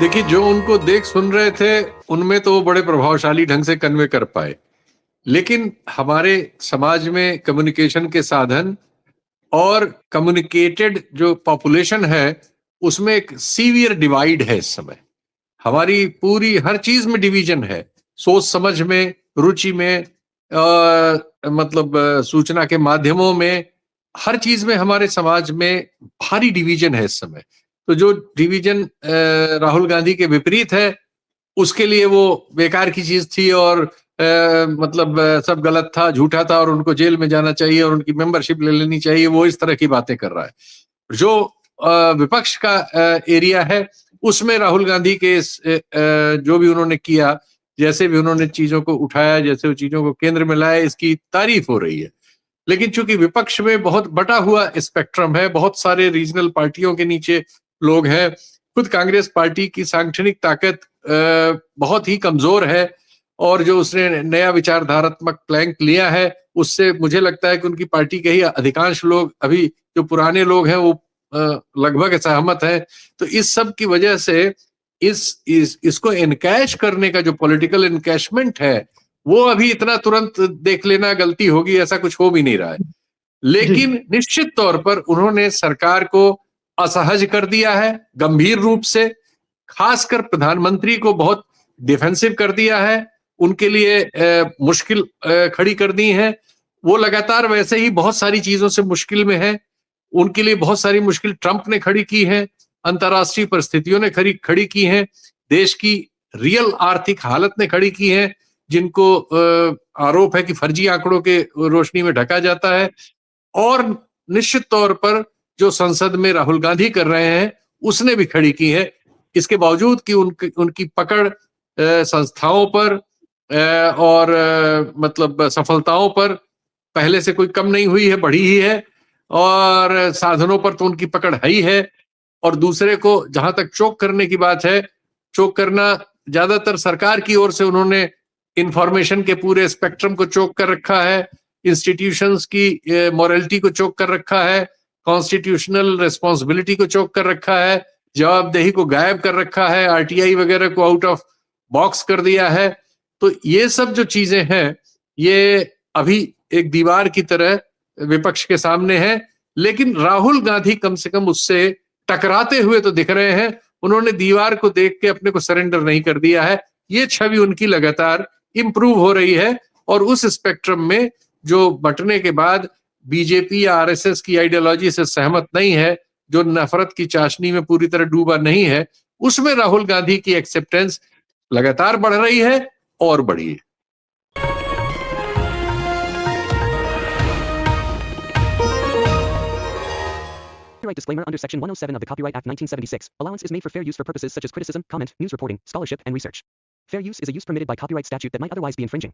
देखिए, जो उनको देख सुन रहे थे, उनमें तो वो बड़े प्रभावशाली ढंग से कन्वे कर पाए। लेकिन हमारे समाज में कम्युनिकेशन के साधन और कम्युनिकेटेड जो पॉपुलेशन है, उसमें एक सीवियर डिवाइड है इस समय। हमारी पूरी हर चीज में डिवीजन है। सोच समझ में, रुचि में, मतलब सूचना के माध्यमों में, हर चीज में हमारे समाज में भारी डिवीजन है इस समय। तो जो डिवीजन राहुल गांधी के विपरीत है, उसके लिए वो बेकार की चीज थी और मतलब सब गलत था, झूठा था और उनको जेल में जाना चाहिए और उनकी मेंबरशिप ले लेनी चाहिए। वो इस तरह की बातें कर रहा है। जो विपक्ष का एरिया है, उसमें राहुल गांधी के जो भी उन्होंने किया, जैसे भी उन्होंने चीजों को उठाया, जैसे वो चीजों को केंद्र में लाया, इसकी तारीफ हो रही है। लेकिन चूंकि विपक्ष में बहुत बटा हुआ स्पेक्ट्रम है, बहुत सारे रीजनल पार्टियों के नीचे लोग हैं, खुद कांग्रेस पार्टी की सांगठनिक ताकत बहुत ही कमजोर है और जो उसने नया विचारधारात्मक प्लैंक लिया है, उससे मुझे लगता है कि उनकी पार्टी के ही अधिकांश लोग, अभी जो पुराने लोग हैं, वो लगभग सहमत है। तो इस सब की वजह से इसको एनकैश करने का जो पॉलिटिकल एनकैशमेंट है, वो अभी इतना तुरंत देख लेना गलती होगी, ऐसा कुछ हो भी नहीं रहा है। लेकिन निश्चित तौर पर उन्होंने सरकार को असहज कर दिया है, गंभीर रूप से। खासकर प्रधानमंत्री को बहुत डिफेंसिव कर दिया है, उनके लिए मुश्किल खड़ी कर दी है। वो लगातार वैसे ही बहुत सारी चीजों से मुश्किल में है। उनके लिए बहुत सारी मुश्किल ट्रंप ने खड़ी की है, अंतर्राष्ट्रीय परिस्थितियों ने खड़ी की है, देश की रियल आर्थिक हालत ने खड़ी की है, जिनको आरोप है कि फर्जी आंकड़ों के रोशनी में ढका जाता है। और निश्चित तौर पर जो संसद में राहुल गांधी कर रहे हैं, उसने भी खड़ी की है। इसके बावजूद कि उनकी पकड़ संस्थाओं पर और मतलब सफलताओं पर पहले से कोई कम नहीं हुई है, बढ़ी ही है। और साधनों पर तो उनकी पकड़ है ही है। और दूसरे को जहां तक चोक करने की बात है, चोक करना ज्यादातर सरकार की ओर से उन्होंने इंफॉर्मेशन के पूरे स्पेक्ट्रम को चोक कर रखा है, इंस्टीट्यूशंस की मॉरलिटी को चोक कर रखा है, कॉन्स्टिट्यूशनल रिस्पॉन्सिबिलिटी को चोक कर रखा है, जवाबदेही को गायब कर रखा है, आरटीआई वगैरह को आउट ऑफ बॉक्स कर दिया है। तो ये सब जो चीजें हैं, ये अभी एक दीवार की तरह विपक्ष के सामने है। लेकिन राहुल गांधी कम से कम उससे टकराते हुए तो दिख रहे हैं। उन्होंने दीवार को देख के अपने को सरेंडर नहीं कर दिया है। ये छवि उनकी लगातार इंप्रूव हो रही है। और उस स्पेक्ट्रम में जो बंटने के बाद बीजेपी या आरएसएस की आइडियोलॉजी से सहमत नहीं है, जो नफरत की चाशनी में पूरी तरह डूबा नहीं है, उसमें राहुल गांधी की एक्सेप्टेंस लगातार बढ़ रही है और बढ़ी है। Copyright disclaimer under Section 107 of the Copyright Act 1976. Allowance is made for fair use for purposes such as criticism, comment, news reporting, scholarship, and research. Fair use is a use permitted by copyright statute that might otherwise be infringing.